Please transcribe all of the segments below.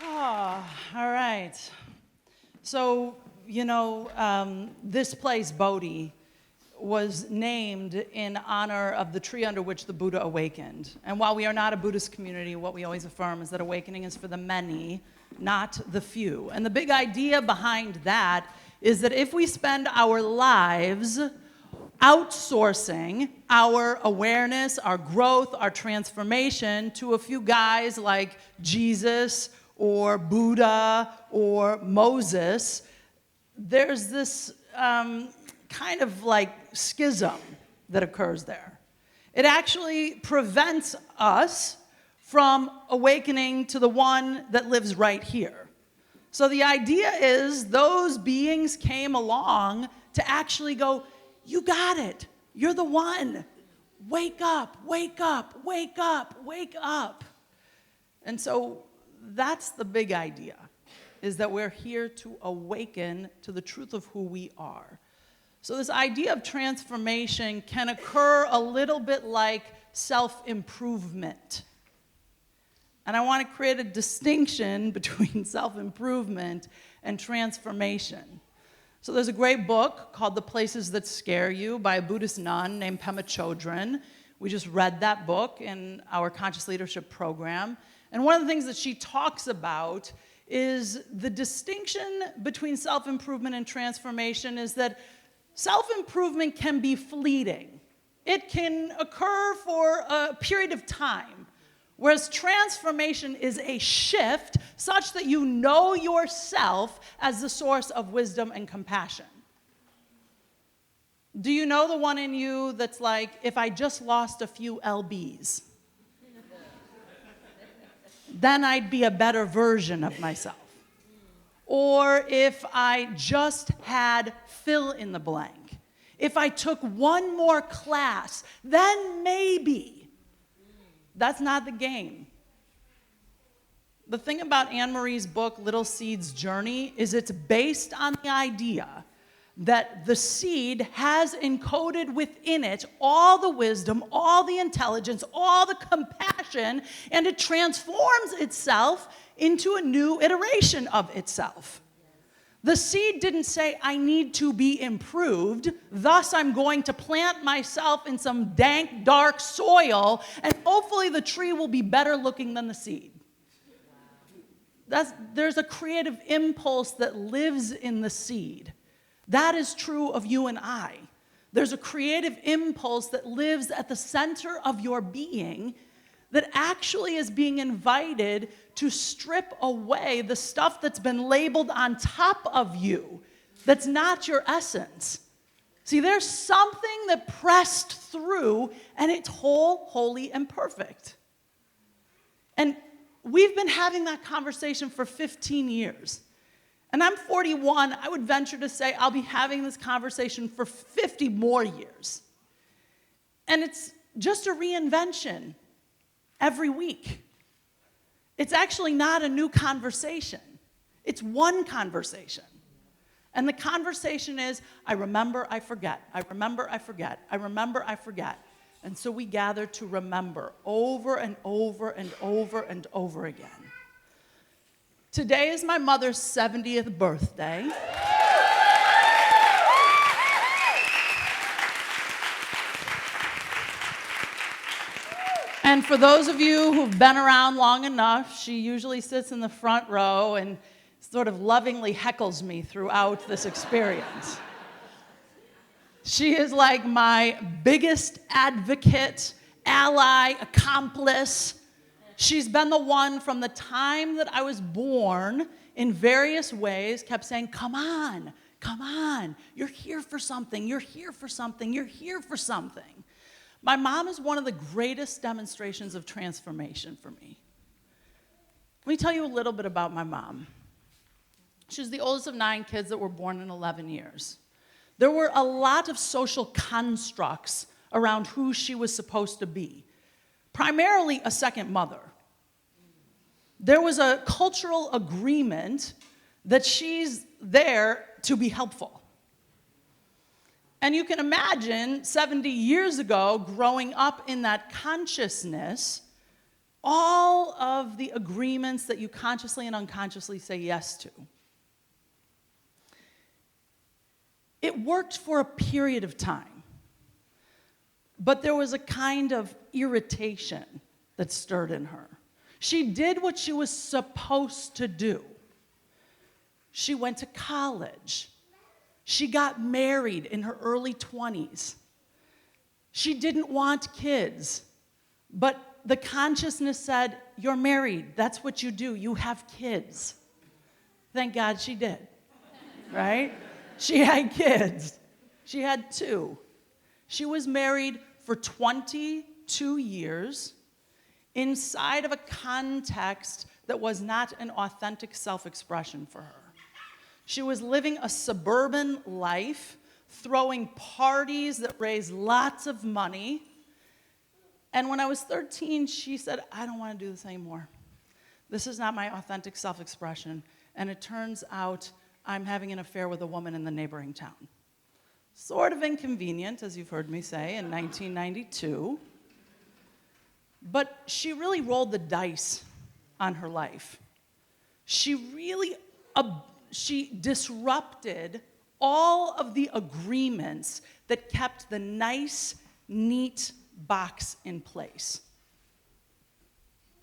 Oh, all right. So, this place, Bodhi, was named in honor of the tree under which the Buddha awakened. And while we are not a Buddhist community, what we always affirm is that awakening is for the many, not the few. And the big idea behind that is that if we spend our lives outsourcing our awareness, our growth, our transformation to a few guys like Jesus or Buddha or Moses, there's this kind of like schism that occurs there. It actually prevents us from awakening to the one that lives right here. So the idea is those beings came along to actually go, you got it. You're the one. Wake up, wake up, wake up, wake up. And so that's the big idea, is that we're here to awaken to the truth of who we are. So this idea of transformation can occur a little bit like self-improvement. And I want to create a distinction between self-improvement and transformation. So there's a great book called The Places That Scare You by a Buddhist nun named Pema Chodron. We just read that book in our conscious leadership program. And one of the things that she talks about is the distinction between self-improvement and transformation is that self-improvement can be fleeting. It can occur for a period of time, whereas transformation is a shift such that you know yourself as the source of wisdom and compassion. Do you know the one in you that's like, if I just lost a few lbs, then I'd be a better version of myself? Or if I just had fill in the blank, if I took one more class, then maybe. That's not the game. The thing about Anne Marie's book, Little Seed's Journey, is it's based on the idea that the seed has encoded within it all the wisdom, all the intelligence, all the compassion, and it transforms itself into a new iteration of itself. The seed didn't say, I need to be improved, thus I'm going to plant myself in some dank, dark soil, and hopefully the tree will be better looking than the seed. There's a creative impulse that lives in the seed. That is true of you and I. There's a creative impulse that lives at the center of your being that actually is being invited to strip away the stuff that's been labeled on top of you that's not your essence. See, there's something that pressed through, and it's whole, holy, and perfect. And we've been having that conversation for 15 years. And I'm 41. I would venture to say I'll be having this conversation for 50 more years. And it's just a reinvention every week. It's actually not a new conversation. It's one conversation. And the conversation is, I remember, I forget. I remember, I forget. I remember, I forget. And so we gather to remember over and over and over and over again. Today is my mother's 70th birthday. And for those of you who've been around long enough, she usually sits in the front row and sort of lovingly heckles me throughout this experience. She is like my biggest advocate, ally, accomplice. She's been the one from the time that I was born in various ways, kept saying, come on, you're here for something, you're here for something, you're here for something. My mom is one of the greatest demonstrations of transformation for me. Let me tell you a little bit about my mom. She's the oldest of 9 kids that were born in 11 years. There were a lot of social constructs around who she was supposed to be, primarily a second mother. There was a cultural agreement that she's there to be helpful. And you can imagine 70 years ago, growing up in that consciousness, all of the agreements that you consciously and unconsciously say yes to. It worked for a period of time, but there was a kind of irritation that stirred in her. She did what she was supposed to do. She went to college. She got married in her early 20s. She didn't want kids, but the consciousness said, you're married. That's what you do. You have kids. Thank God she did, right? She had kids. She had 2. She was married for 22 years inside of a context that was not an authentic self-expression for her. She was living a suburban life, throwing parties that raised lots of money. And when I was 13, she said, I don't want to do this anymore. This is not my authentic self-expression. And it turns out I'm having an affair with a woman in the neighboring town. Sort of inconvenient, as you've heard me say, in 1992. But she really rolled the dice on her life. She disrupted all of the agreements that kept the nice, neat box in place.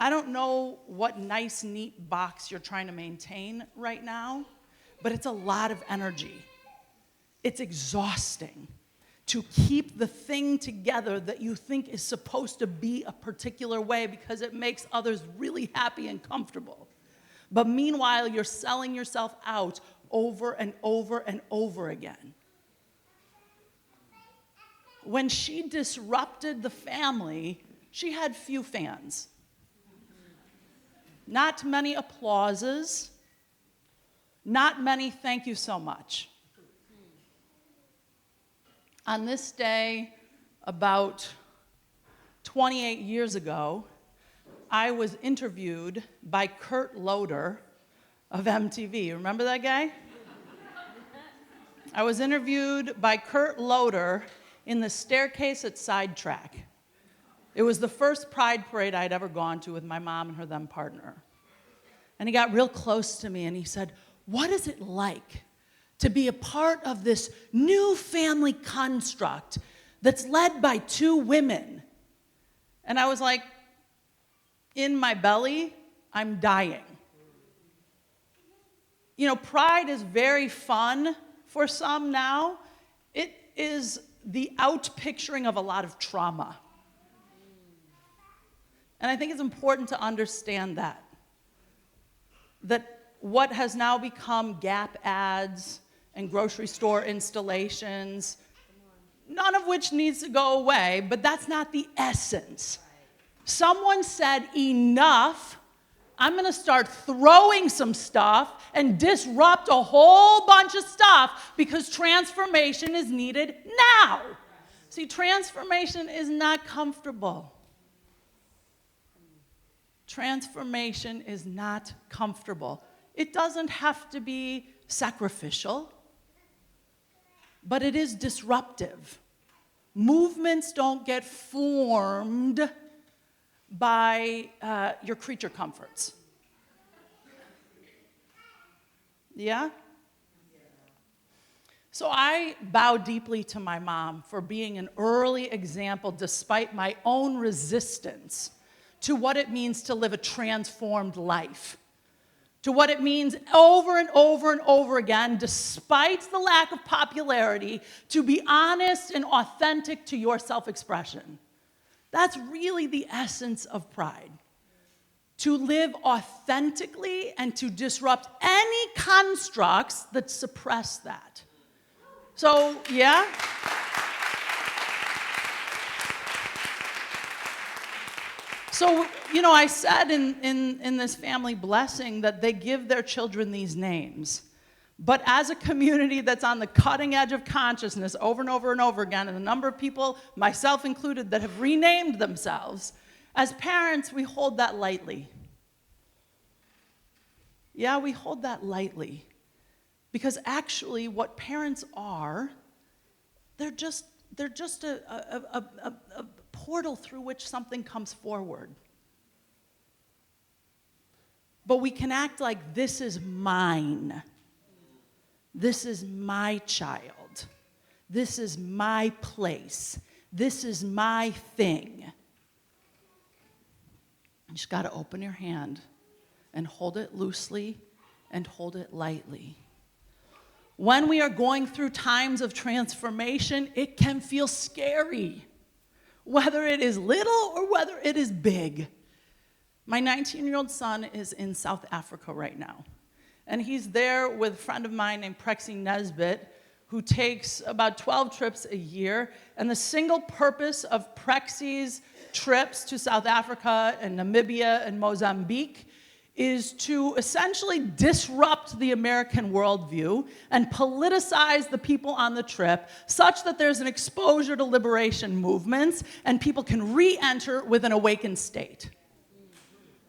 I don't know what nice, neat box you're trying to maintain right now, but it's a lot of energy. It's exhausting to keep the thing together that you think is supposed to be a particular way because it makes others really happy and comfortable. But meanwhile, you're selling yourself out over and over and over again. When she disrupted the family, she had few fans. Not many applauses. Not many thank you so much. On this day, about 28 years ago, I was interviewed by Kurt Loder of MTV. Remember that guy? I was interviewed by Kurt Loder in the staircase at Sidetrack. It was the first Pride parade I'd ever gone to with my mom and her then partner. And he got real close to me and he said, what is it like to be a part of this new family construct that's led by 2 women? And I was like, in my belly, I'm dying. You know, Pride is very fun for some now. It is the outpicturing of a lot of trauma. And I think it's important to understand that what has now become Gap ads and grocery store installations, none of which needs to go away, but that's not the essence. Someone said, enough, I'm going to start throwing some stuff and disrupt a whole bunch of stuff because transformation is needed now. See, transformation is not comfortable. Transformation is not comfortable. It doesn't have to be sacrificial, but it is disruptive. Movements don't get formed by your creature comforts. Yeah? So I bow deeply to my mom for being an early example, despite my own resistance, to what it means to live a transformed life, to what it means over and over and over again, despite the lack of popularity, to be honest and authentic to your self-expression. That's really the essence of Pride. To live authentically and to disrupt any constructs that suppress that. So, yeah? So, you know, I said in this family blessing that they give their children these names. But as a community that's on the cutting edge of consciousness over and over and over again, and a number of people, myself included, that have renamed themselves, as parents, we hold that lightly. Yeah, we hold that lightly. Because actually, what parents are, they're just a portal through which something comes forward. But we can act like this is mine. This is my child. This is my place. This is my thing. You just got to open your hand and hold it loosely and hold it lightly. When we are going through times of transformation, it can feel scary, whether it is little or whether it is big. My 19-year-old son is in South Africa right now, and he's there with a friend of mine named Prexy Nesbitt, who takes about 12 trips a year, and the single purpose of Prexy's trips to South Africa and Namibia and Mozambique is to essentially disrupt the American worldview and politicize the people on the trip such that there's an exposure to liberation movements and people can re-enter with an awakened state.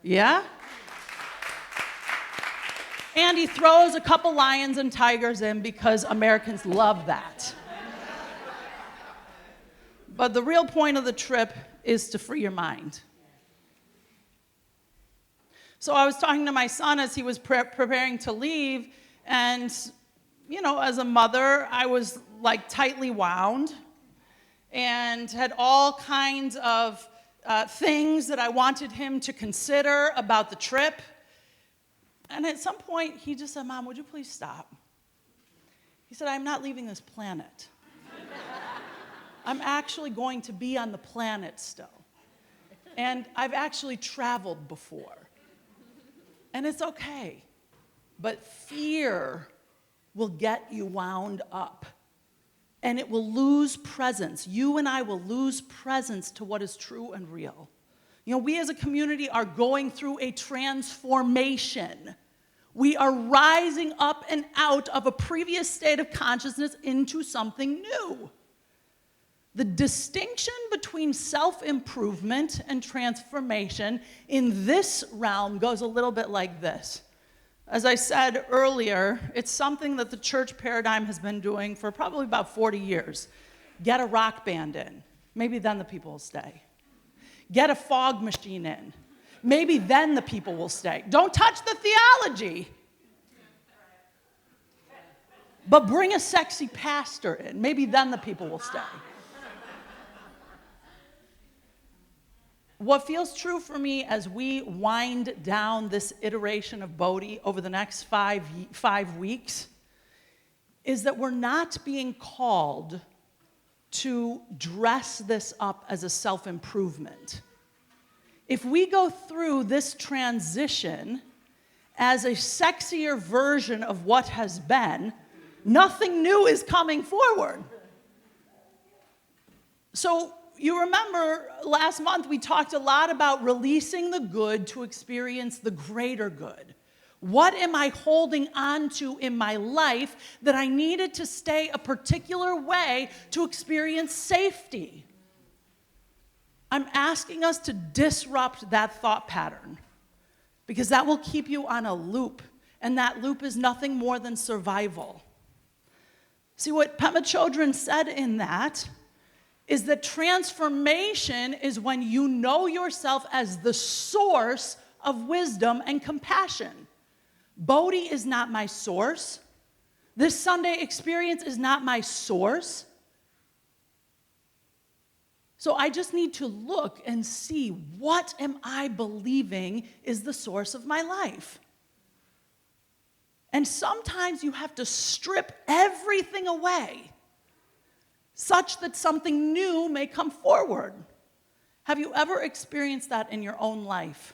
Yeah? And he throws a couple lions and tigers in because Americans love that. But the real point of the trip is to free your mind. So I was talking to my son as he was preparing to leave, and, as a mother, I was like tightly wound and had all kinds of things that I wanted him to consider about the trip. And at some point, he just said, "Mom, would you please stop?" He said, "I'm not leaving this planet. I'm actually going to be on the planet still. And I've actually traveled before. And it's okay. But fear will get you wound up. And it will lose presence. You and I will lose presence to what is true and real. We as a community are going through a transformation. We are rising up and out of a previous state of consciousness into something new. The distinction between self-improvement and transformation in this realm goes a little bit like this. As I said earlier, it's something that the church paradigm has been doing for probably about 40 years. Get a rock band in. Maybe then the people will stay. Get a fog machine in. Maybe then the people will stay. Don't touch the theology. But bring a sexy pastor in. Maybe then the people will stay. What feels true for me as we wind down this iteration of Bodhi over the next five weeks is that we're not being called to dress this up as a self-improvement. If we go through this transition as a sexier version of what has been, nothing new is coming forward. So, you remember last month we talked a lot about releasing the good to experience the greater good. What am I holding on to in my life that I needed to stay a particular way to experience safety? I'm asking us to disrupt that thought pattern because that will keep you on a loop, and that loop is nothing more than survival. See, what Pema Chodron said in that is that transformation is when you know yourself as the source of wisdom and compassion. Bodhi is not my source. This Sunday experience is not my source. So I just need to look and see, what am I believing is the source of my life? And sometimes you have to strip everything away such that something new may come forward. Have you ever experienced that in your own life?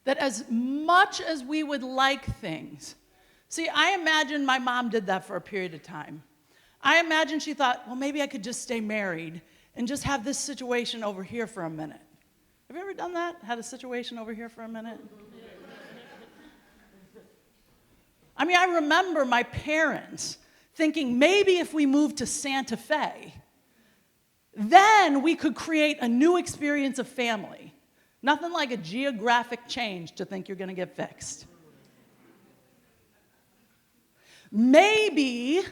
That as much as we would like things, see, I imagine my mom did that for a period of time. I imagine she thought, well, maybe I could just stay married and just have this situation over here for a minute. Have you ever done that? Had a situation over here for a minute? I remember my parents thinking maybe if we moved to Santa Fe, then we could create a new experience of family. Nothing like a geographic change to think you're going to get fixed. Maybe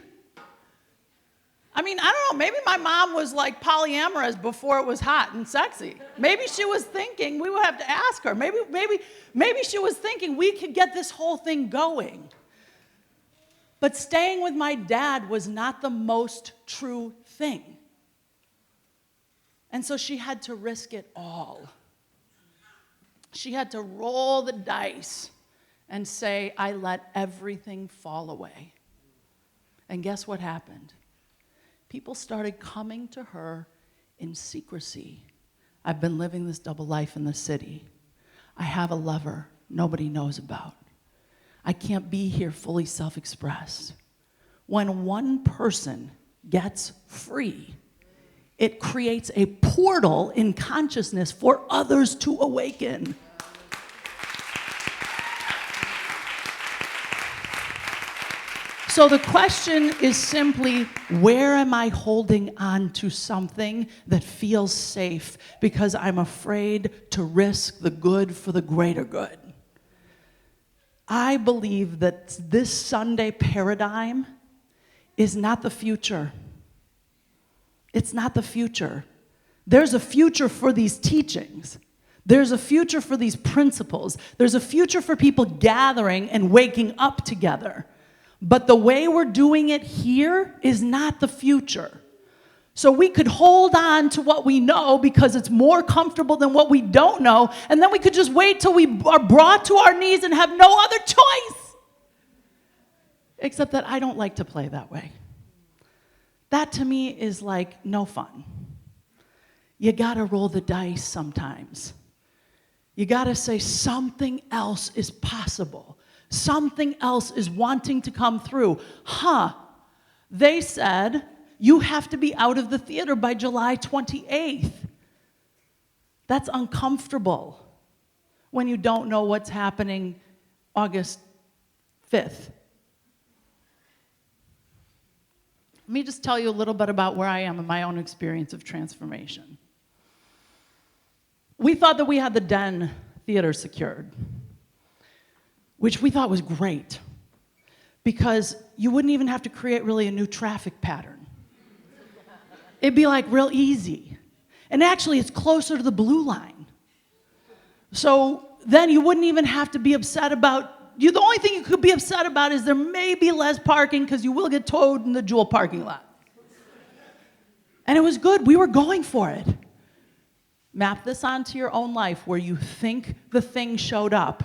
I mean, I don't know, maybe my mom was like polyamorous before it was hot and sexy. Maybe she was thinking, we would have to ask her, maybe she was thinking we could get this whole thing going. But staying with my dad was not the most true thing. And so she had to risk it all. She had to roll the dice and say, I let everything fall away. And guess what happened? People started coming to her in secrecy. I've been living this double life in the city. I have a lover nobody knows about. I can't be here fully self-expressed. When one person gets free, it creates a portal in consciousness for others to awaken. So the question is simply, where am I holding on to something that feels safe because I'm afraid to risk the good for the greater good? I believe that this Sunday paradigm is not the future. It's not the future. There's a future for these teachings. There's a future for these principles. There's a future for people gathering and waking up together. But the way we're doing it here is not the future. So we could hold on to what we know because it's more comfortable than what we don't know, and then we could just wait till we are brought to our knees and have no other choice. Except that I don't like to play that way. That to me is like no fun. You gotta roll the dice sometimes. You gotta say something else is possible. Something else is wanting to come through. They said you have to be out of the theater by July 28th. That's uncomfortable when you don't know what's happening August 5th. Let me just tell you a little bit about where I am in my own experience of transformation. We thought that we had the Den Theater secured, which we thought was great because you wouldn't even have to create really a new traffic pattern. It'd be like real easy. And actually, it's closer to the blue line. So then you wouldn't even have to be upset about, the only thing you could be upset about is there may be less parking because you will get towed in the Jewel parking lot. And it was good. We were going for it. Map this onto your own life where you think the thing showed up.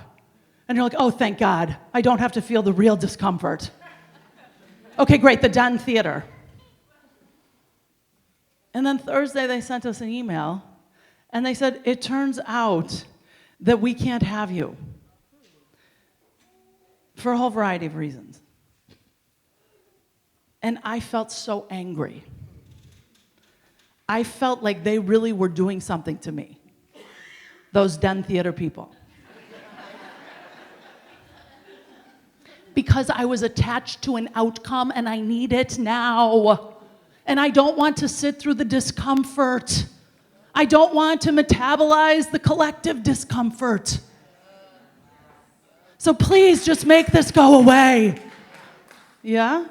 And you're like, oh, thank God. I don't have to feel the real discomfort. Okay, great, the Den Theater. And then Thursday, they sent us an email, and they said, it turns out that we can't have you for a whole variety of reasons. And I felt so angry. I felt like they really were doing something to me, those Den Theater people. Because I was attached to an outcome and I need it now. And I don't want to sit through the discomfort. I don't want to metabolize the collective discomfort. So please just make this go away. Yeah?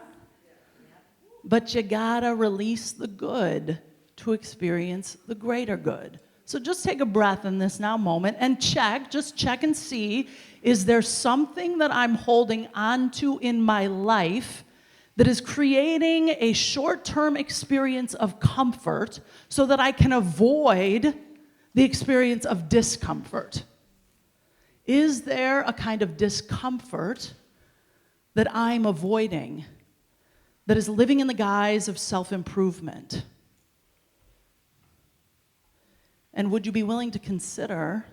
But you gotta release the good to experience the greater good. So just take a breath in this now moment and just check and see, is there something that I'm holding on to in my life that is creating a short-term experience of comfort so that I can avoid the experience of discomfort? Is there a kind of discomfort that I'm avoiding that is living in the guise of self-improvement? And would you be willing to consider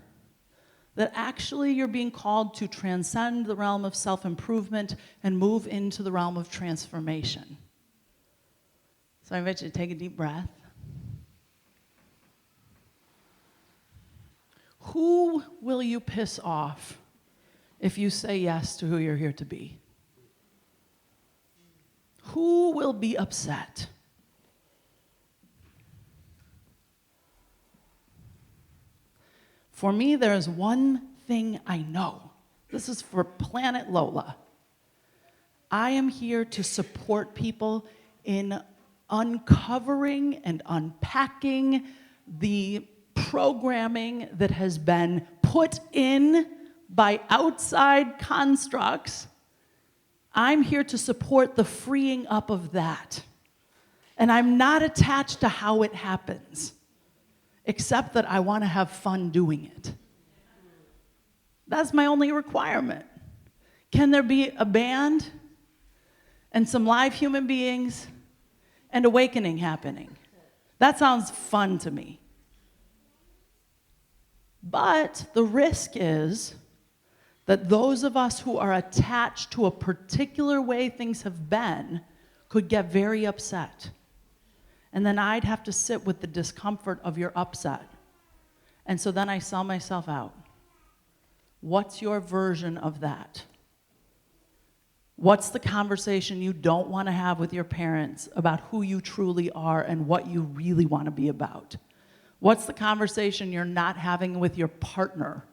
that actually you're being called to transcend the realm of self-improvement and move into the realm of transformation? So I invite you to take a deep breath. Who will you piss off if you say yes to who you're here to be? Who will be upset? For me, there is one thing I know. This is for Planet Lola. I am here to support people in uncovering and unpacking the programming that has been put in by outside constructs. I'm here to support the freeing up of that. And I'm not attached to how it happens, except that I want to have fun doing it. That's my only requirement. Can there be a band and some live human beings and awakening happening? That sounds fun to me. But the risk is that those of us who are attached to a particular way things have been could get very upset. And then I'd have to sit with the discomfort of your upset. And so then I sell myself out. What's your version of that? What's the conversation you don't want to have with your parents about who you truly are and what you really want to be about? What's the conversation you're not having with your partner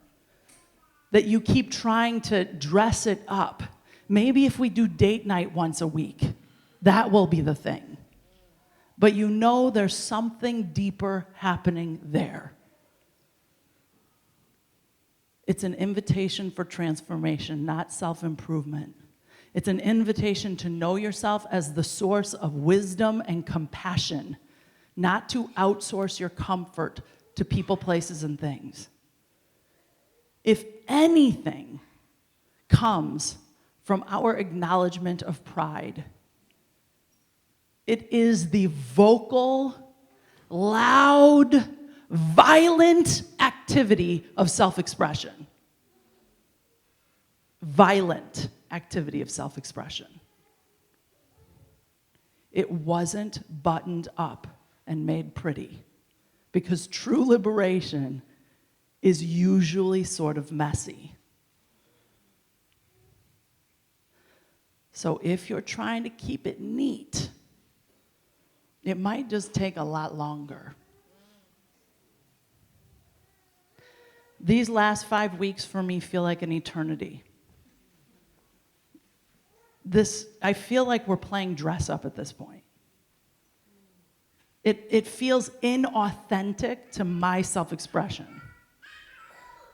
that you keep trying to dress it up? Maybe if we do date night once a week, that will be the thing. But you know there's something deeper happening there. It's an invitation for transformation, not self-improvement. It's an invitation to know yourself as the source of wisdom and compassion, not to outsource your comfort to people, places, and things. If anything comes from our acknowledgement of pride, it is the vocal, loud, violent activity of self-expression. Violent activity of self-expression. It wasn't buttoned up and made pretty, because true liberation is usually sort of messy. So if you're trying to keep it neat, it might just take a lot longer. These last 5 weeks for me feel like an eternity. I feel like we're playing dress up at this point. It feels inauthentic to my self-expression.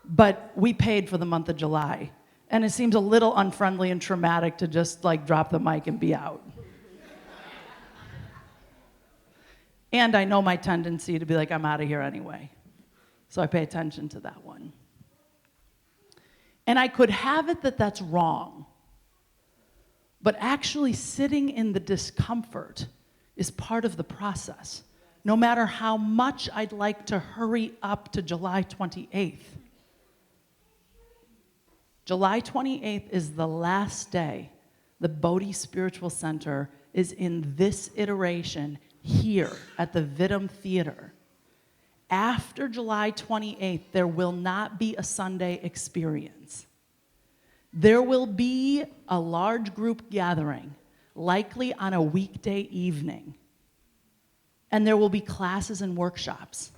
But we paid for the month of July, and it seems a little unfriendly and traumatic to just like drop the mic and be out. And I know my tendency to be like, I'm out of here anyway. So I pay attention to that one. And I could have it that that's wrong. But actually sitting in the discomfort is part of the process, no matter how much I'd like to hurry up to July 28th. July 28th is the last day the Bodhi Spiritual Center is in this iteration here at the Vidum Theater. After July 28th, there will not be a Sunday experience. There will be a large group gathering, likely on a weekday evening. And there will be classes and workshops.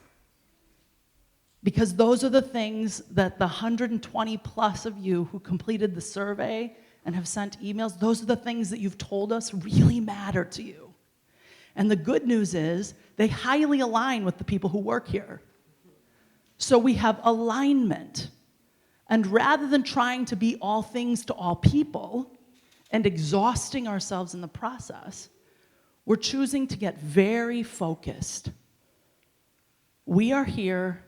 Because those are the things that the 120 plus of you who completed the survey and have sent emails, those are the things that you've told us really matter to you. And the good news is they highly align with the people who work here. So we have alignment. And rather than trying to be all things to all people and exhausting ourselves in the process, we're choosing to get very focused. We are here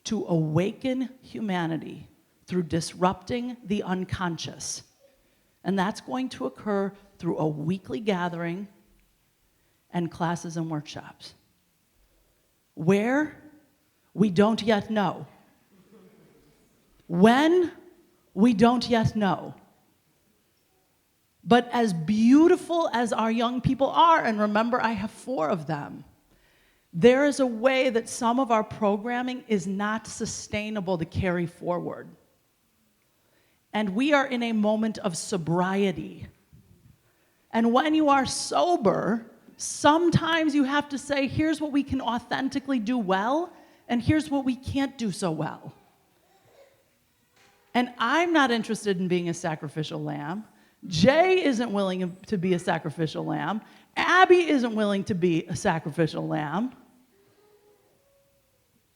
to awaken humanity through disrupting the unconscious. And that's going to occur through a weekly gathering and classes and workshops. Where? We don't yet know. When? We don't yet know. But as beautiful as our young people are, and remember I have 4 of them, there is a way that some of our programming is not sustainable to carry forward. And we are in a moment of sobriety. And when you are sober, sometimes you have to say, here's what we can authentically do well, and here's what we can't do so well. And I'm not interested in being a sacrificial lamb. Jay isn't willing to be a sacrificial lamb. Abby isn't willing to be a sacrificial lamb.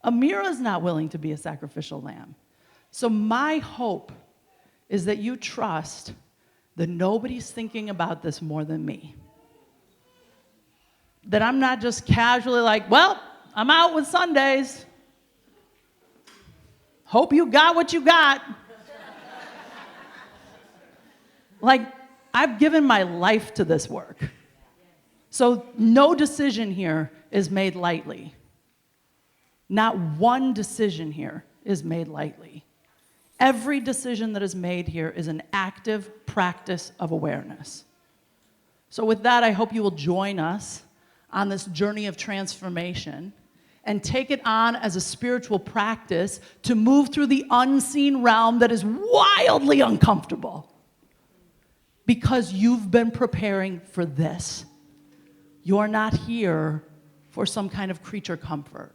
Amira's not willing to be a sacrificial lamb. So my hope is that you trust that nobody's thinking about this more than me. That I'm not just casually like, well, I'm out with Sundays. Hope you got what you got. Like, I've given my life to this work. So no decision here is made lightly. Not one decision here is made lightly. Every decision that is made here is an active practice of awareness. So with that, I hope you will join us on this journey of transformation and take it on as a spiritual practice to move through the unseen realm that is wildly uncomfortable. Because you've been preparing for this. You're not here for some kind of creature comfort.